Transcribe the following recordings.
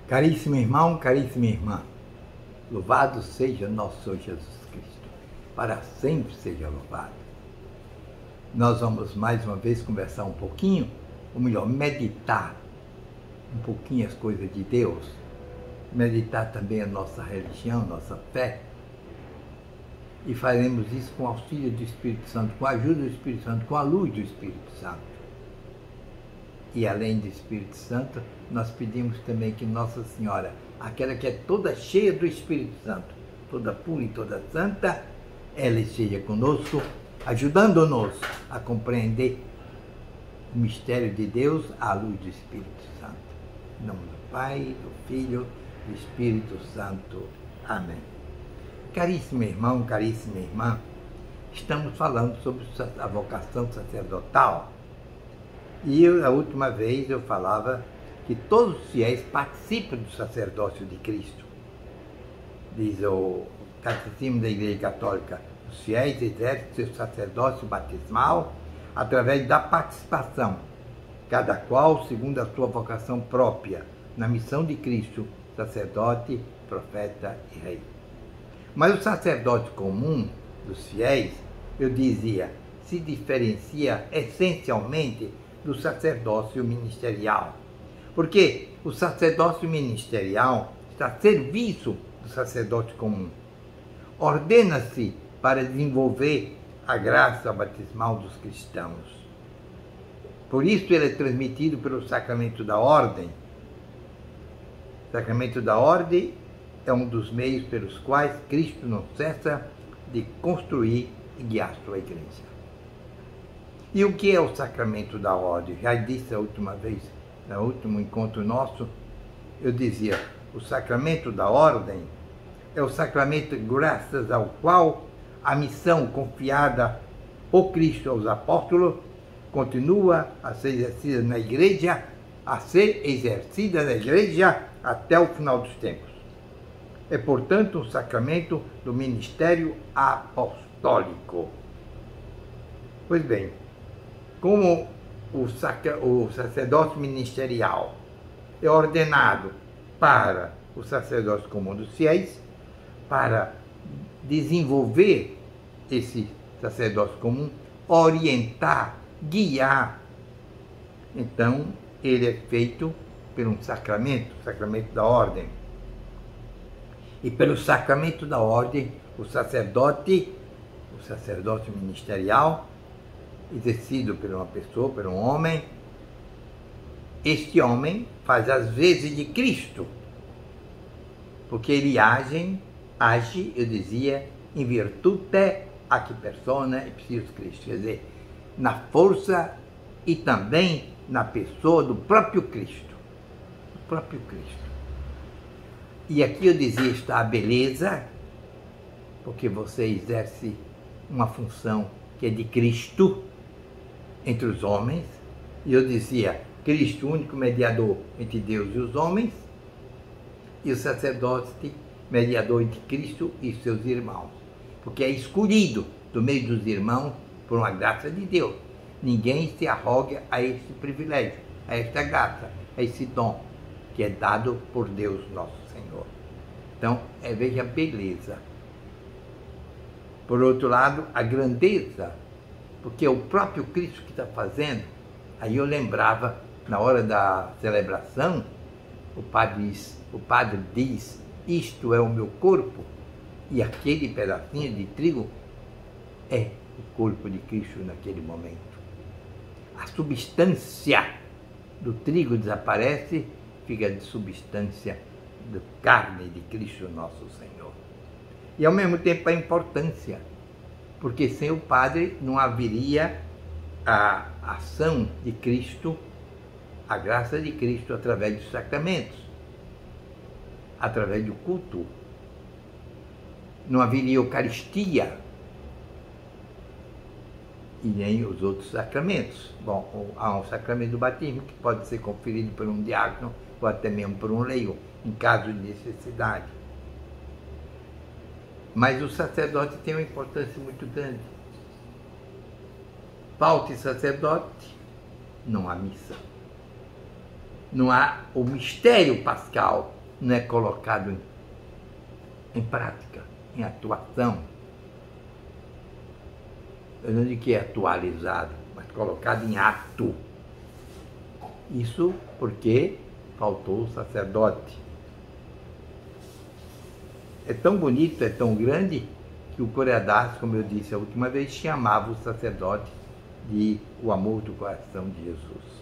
Caríssimo irmão, caríssima irmã, louvado seja nosso Senhor Jesus Cristo, para sempre seja louvado. Nós vamos mais uma vez conversar um pouquinho, ou melhor, meditar um pouquinho as coisas de Deus, meditar também a nossa religião, nossa fé, e faremos isso com o auxílio do Espírito Santo, com a ajuda do Espírito Santo, com a luz do Espírito Santo. E além do Espírito Santo, nós pedimos também que Nossa Senhora, aquela que é toda cheia do Espírito Santo, toda pura e toda santa, ela esteja conosco, ajudando-nos a compreender o mistério de Deus à luz do Espírito Santo. Em nome do Pai, do Filho, do Espírito Santo. Amém. Caríssimo irmão, caríssima irmã, estamos falando sobre a vocação sacerdotal. E a última vez eu falava que todos os fiéis participam do sacerdócio de Cristo. Diz o Catecismo da Igreja Católica, os fiéis exercem seu sacerdócio batismal através da participação, cada qual segundo a sua vocação própria, na missão de Cristo, sacerdote, profeta e rei. Mas o sacerdote comum dos fiéis, eu dizia, se diferencia essencialmente do sacerdócio ministerial. Porque o sacerdócio ministerial está a serviço do sacerdote comum. Ordena-se para desenvolver a graça batismal dos cristãos. Por isso ele é transmitido pelo sacramento da ordem. O sacramento da ordem é um dos meios pelos quais Cristo não cessa de construir e guiar sua igreja. E o que é o sacramento da ordem? Já disse a última vez, no último encontro nosso, eu dizia, o sacramento da ordem é o sacramento graças ao qual a missão confiada por Cristo aos apóstolos continua a ser exercida na igreja, até o final dos tempos. É, portanto, um sacramento do ministério apostólico. Pois bem, como o sacerdócio ministerial é ordenado para o sacerdócio comum dos fiéis, para desenvolver esse sacerdócio comum, orientar, guiar, então ele é feito por um sacramento, o sacramento da ordem. E pelo sacramento da ordem, o sacerdócio ministerial, exercido por uma pessoa, por um homem, este homem faz as vezes de Cristo, porque ele age, eu dizia, in virtute ac persona ipsius Christi, quer dizer, na força e também na pessoa do próprio Cristo. Do próprio Cristo. E aqui eu dizia está a beleza, porque você exerce uma função que é de Cristo entre os homens, e eu dizia, Cristo, o único mediador entre Deus e os homens, e o sacerdote, mediador entre Cristo e seus irmãos, porque é escolhido do meio dos irmãos por uma graça de Deus. Ninguém se arroga a esse privilégio, a esta graça, a esse dom, que é dado por Deus nosso Senhor. Então, veja a beleza. Por outro lado, a grandeza, porque é o próprio Cristo que está fazendo. Aí eu lembrava, na hora da celebração, o padre diz, isto é o meu corpo, e aquele pedacinho de trigo é o corpo de Cristo naquele momento. A substância do trigo desaparece, fica de substância da carne de Cristo nosso Senhor. E ao mesmo tempo a importância, porque sem o Padre não haveria a ação de Cristo, a graça de Cristo através dos sacramentos, através do culto. Não haveria Eucaristia e nem os outros sacramentos. Bom, há um sacramento do batismo que pode ser conferido por um diácono ou até mesmo por um leigo, em caso de necessidade. Mas o sacerdote tem uma importância muito grande. Falta sacerdote, não há missa. Não há o mistério pascal não é colocado em prática, em atuação, eu não digo que é atualizado, mas colocado em ato. Isso porque faltou o sacerdote. É tão bonito, é tão grande, que o Coriadás, como eu disse a última vez, chamava o sacerdote de o amor do coração de Jesus.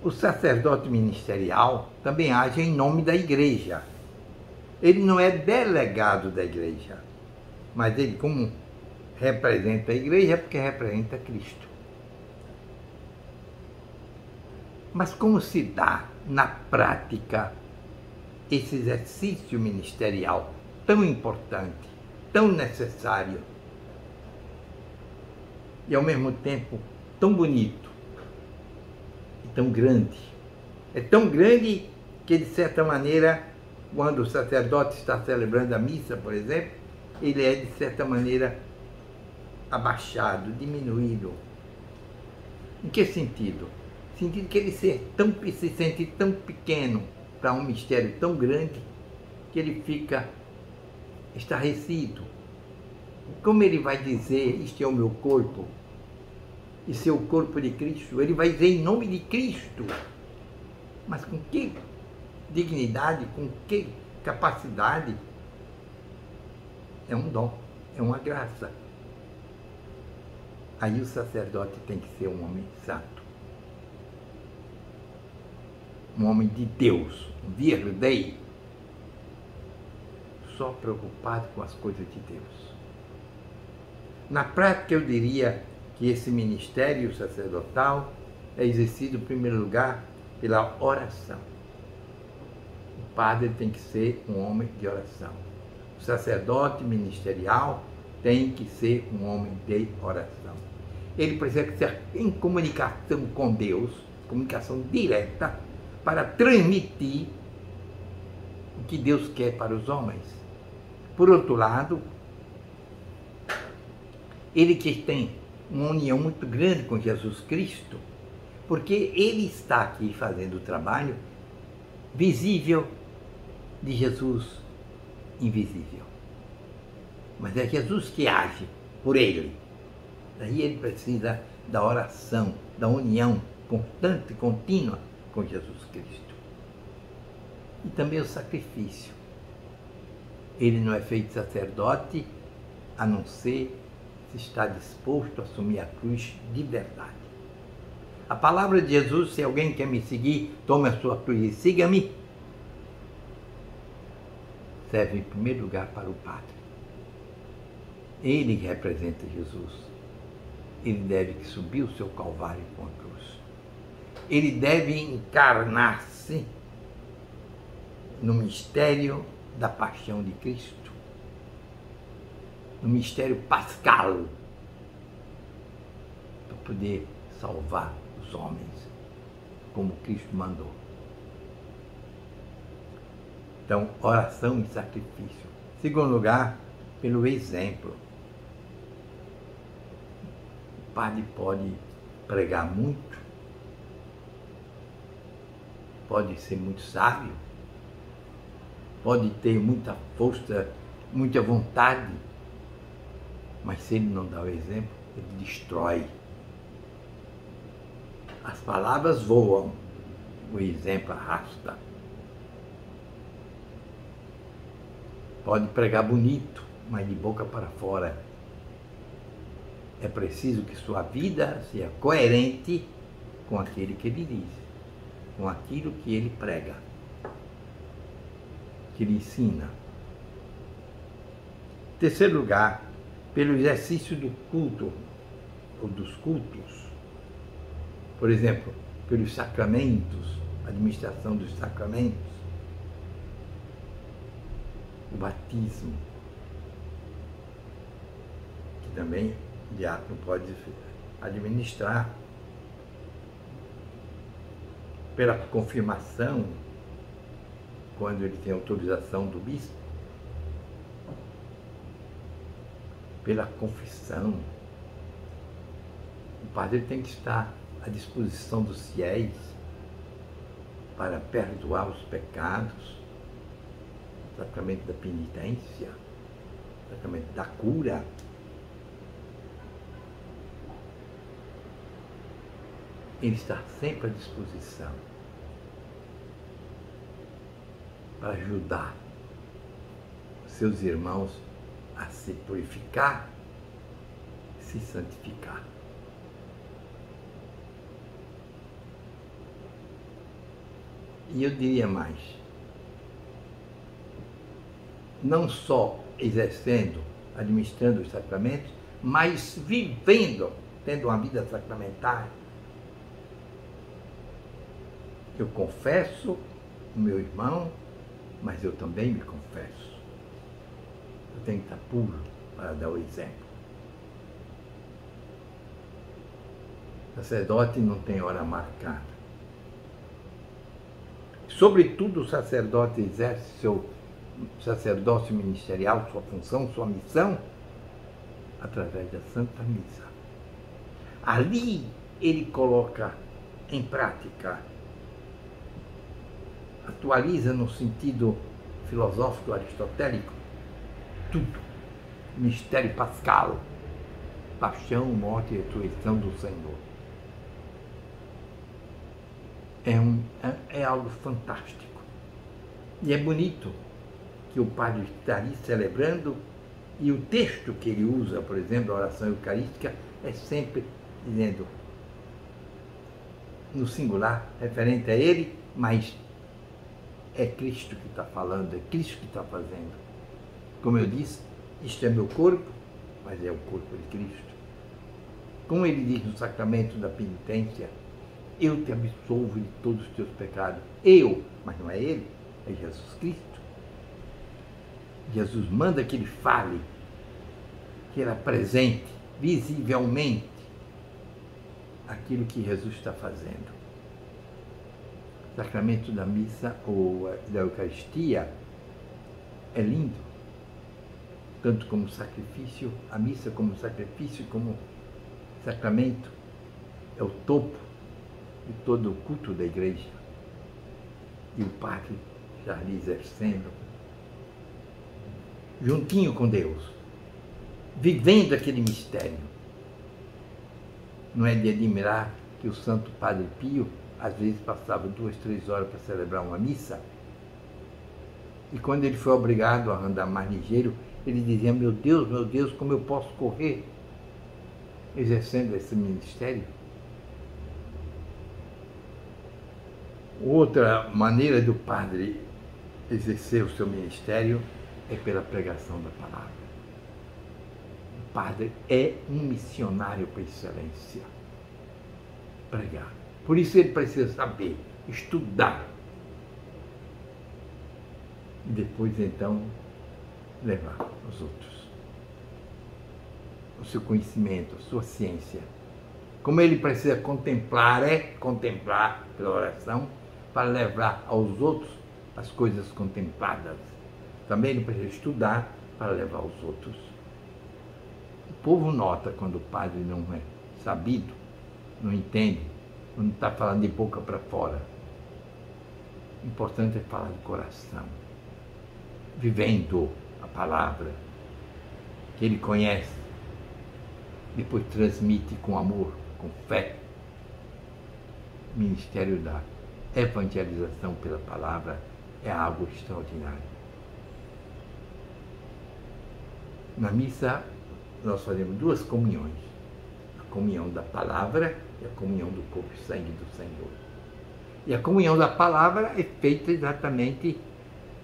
O sacerdote ministerial também age em nome da igreja. Ele não é delegado da igreja, mas ele, como representa a igreja, é porque representa Cristo. Mas como se dá na prática esse exercício ministerial tão importante, tão necessário e ao mesmo tempo tão bonito e tão grande? É tão grande que, de certa maneira, quando o sacerdote está celebrando a missa, por exemplo, ele é, de certa maneira, abaixado, diminuído. Em que sentido? No sentido que ele se sente tão pequeno para um mistério tão grande que ele fica estarrecido. Como ele vai dizer, isto é o meu corpo, isso é o corpo de Cristo? Ele vai dizer em nome de Cristo. Mas com que dignidade, com que capacidade? É um dom, é uma graça. Aí o sacerdote tem que ser um homem santo, um homem de Deus, um verdadeiro, só preocupado com as coisas de Deus. Na prática, eu diria que esse ministério sacerdotal é exercido, em primeiro lugar, pela oração. O padre tem que ser um homem de oração. O sacerdote ministerial tem que ser um homem de oração. Ele precisa estar em comunicação com Deus, comunicação direta, para transmitir o que Deus quer para os homens. Por outro lado, ele que tem uma união muito grande com Jesus Cristo, porque ele está aqui fazendo o trabalho visível de Jesus invisível. Mas é Jesus que age por ele. Daí ele precisa da oração, da união constante e contínua com Jesus Cristo. E também o sacrifício. Ele não é feito sacerdote a não ser se está disposto a assumir a cruz de verdade. A palavra de Jesus, se alguém quer me seguir, tome a sua cruz e siga-me, serve em primeiro lugar para o Padre. Ele representa Jesus. Ele deve subir o seu calvário com a cruz. Ele deve encarnar-se no mistério da paixão de Cristo, no mistério pascal, para poder salvar os homens, como Cristo mandou. Então, oração e sacrifício. Segundo lugar, pelo exemplo. O padre pode pregar muito, pode ser muito sábio, pode ter muita força, muita vontade, mas se ele não dá o exemplo, ele destrói. As palavras voam, o exemplo arrasta. Pode pregar bonito, mas de boca para fora. É preciso que sua vida seja coerente com aquele que ele diz, com aquilo que ele prega, que ele ensina. Em terceiro lugar, pelo exercício do culto, ou dos cultos. Por exemplo, pelos sacramentos, administração dos sacramentos, o batismo, que também o diácono pode administrar, pela confirmação, quando ele tem autorização do bispo, pela confissão. O padre tem que estar à disposição dos fiéis para perdoar os pecados, o sacramento da penitência, o sacramento da cura. Ele está sempre à disposição para ajudar seus irmãos a se purificar, se santificar. E eu diria mais, não só exercendo, administrando os sacramentos, mas vivendo, tendo uma vida sacramental. Eu confesso o meu irmão, mas eu também me confesso. Eu tenho que estar puro para dar o exemplo. O sacerdote não tem hora marcada. Sobretudo, o sacerdote exerce seu sacerdócio ministerial, sua função, sua missão, através da Santa Missa. Ali ele coloca em prática, atualiza no sentido filosófico aristotélico tudo. Mistério pascal, paixão, morte e ressurreição do Senhor. É algo fantástico. E é bonito que o padre está ali celebrando, e o texto que ele usa, por exemplo, a oração eucarística, é sempre dizendo, no singular, referente a ele, mas é Cristo que está falando, é Cristo que está fazendo. Como eu disse, isto é meu corpo, mas é o corpo de Cristo. Como ele diz no sacramento da penitência, eu te absolvo de todos os teus pecados. Eu, mas não é ele, é Jesus Cristo. Jesus manda que ele fale, que ele apresente visivelmente aquilo que Jesus está fazendo. O sacramento da missa ou da Eucaristia é lindo, tanto como sacrifício, a missa como sacrifício, como sacramento, é o topo de todo o culto da igreja. E o padre já ali exercendo, juntinho com Deus, vivendo aquele mistério. Não é de admirar que o Santo Padre Pio, às vezes, passava 2, 3 horas para celebrar uma missa, e quando ele foi obrigado a andar mais ligeiro, ele dizia, meu Deus, como eu posso correr exercendo esse ministério? Outra maneira do padre exercer o seu ministério é pela pregação da palavra. O padre é um missionário por excelência. Pregar. Por isso ele precisa saber, estudar. E depois, então, levar aos outros o seu conhecimento, a sua ciência. Como ele precisa contemplar pela oração, para levar aos outros as coisas contempladas. Também ele precisa estudar para levar aos outros. O povo nota quando o padre não é sabido, não entende, não está falando de boca para fora. O importante é falar de coração, vivendo a palavra que ele conhece, depois transmite com amor, com fé. O ministério da evangelização pela palavra é algo extraordinário. Na missa, nós fazemos 2 comunhões. A comunhão da palavra e a comunhão do corpo e sangue do Senhor. E a comunhão da palavra é feita exatamente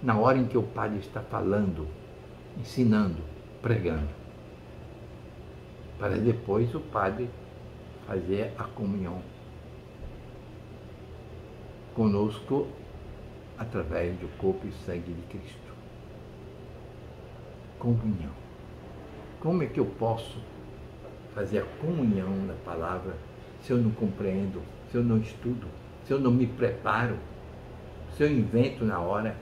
na hora em que o padre está falando, ensinando, pregando. Para depois o padre fazer a comunhão conosco através do corpo e sangue de Cristo. Comunhão. Como é que eu posso fazer a comunhão da palavra se eu não compreendo, se eu não estudo, se eu não me preparo, se eu invento na hora?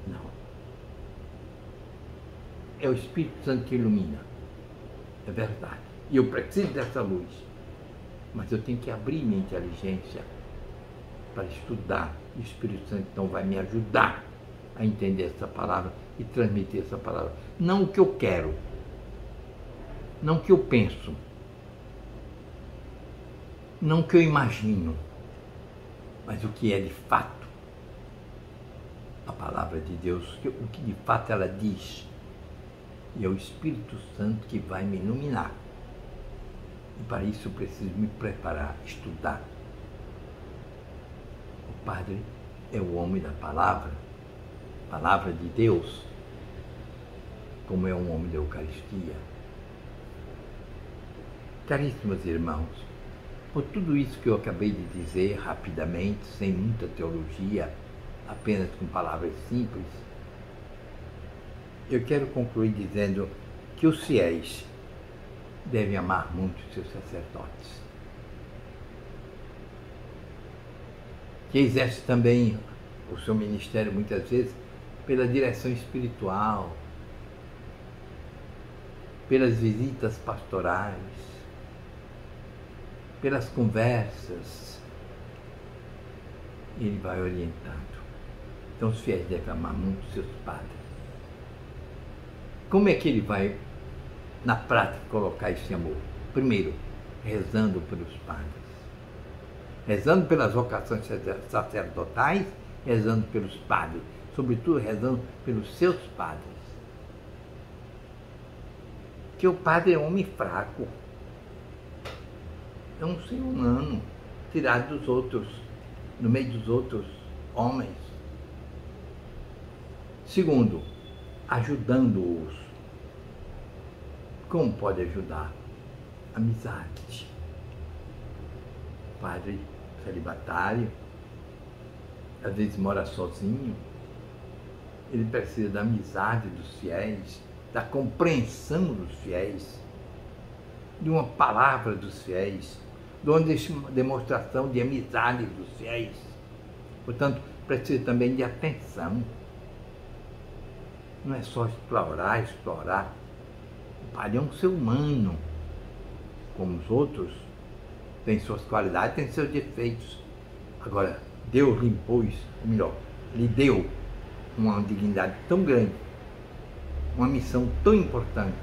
Não. É o Espírito Santo que ilumina. É verdade. E eu preciso dessa luz. Mas eu tenho que abrir minha inteligência para estudar. O Espírito Santo então vai me ajudar a entender essa palavra e transmitir essa palavra. Não o que eu quero, não o que eu penso, não o que eu imagino, mas o que é de fato a palavra de Deus, o que de fato ela diz. E é o Espírito Santo que vai me iluminar. E para isso eu preciso me preparar, estudar. O Padre é o homem da palavra de Deus, como é um homem da Eucaristia. Caríssimos irmãos, por tudo isso que eu acabei de dizer rapidamente, sem muita teologia, apenas com palavras simples, eu quero concluir dizendo que os fiéis devem amar muito seus sacerdotes, que exerce também o seu ministério muitas vezes pela direção espiritual, pelas visitas pastorais, pelas conversas, ele vai orientando. Então os fiéis devem amar muito seus padres. Como é que ele vai, na prática, colocar esse amor? Primeiro, rezando pelos padres. Rezando pelas vocações sacerdotais, rezando pelos padres. Sobretudo, rezando pelos seus padres. Porque o padre é um homem fraco. É um ser humano, tirado dos outros, no meio dos outros homens. Segundo, ajudando-os. Como pode ajudar? Amizade. O padre celibatário, às vezes mora sozinho, ele precisa da amizade dos fiéis, da compreensão dos fiéis, de uma palavra dos fiéis, de uma demonstração de amizade dos fiéis. Portanto, precisa também de atenção. Não é só explorar. O padre é um ser humano, como os outros, tem suas qualidades, tem seus defeitos. Agora, Deus lhe impôs, ou melhor, lhe deu uma dignidade tão grande, uma missão tão importante,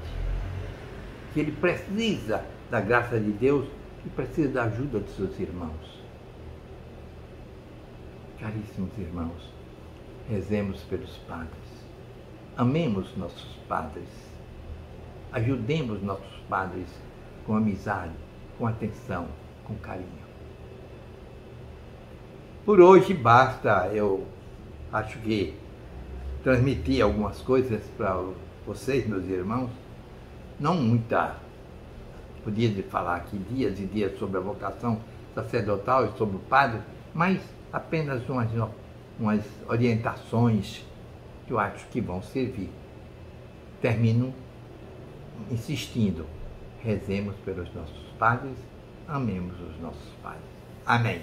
que ele precisa da graça de Deus e precisa da ajuda de seus irmãos. Caríssimos irmãos, rezemos pelos padres, amemos nossos padres, ajudemos nossos padres com amizade, com atenção, com carinho. Por hoje basta, eu acho que transmiti algumas coisas para vocês, meus irmãos, não muita, podia falar aqui dias e dias sobre a vocação sacerdotal e sobre o padre, mas apenas umas orientações que eu acho que vão servir. Termino insistindo, rezemos pelos nossos padres, amemos os nossos padres. Amém.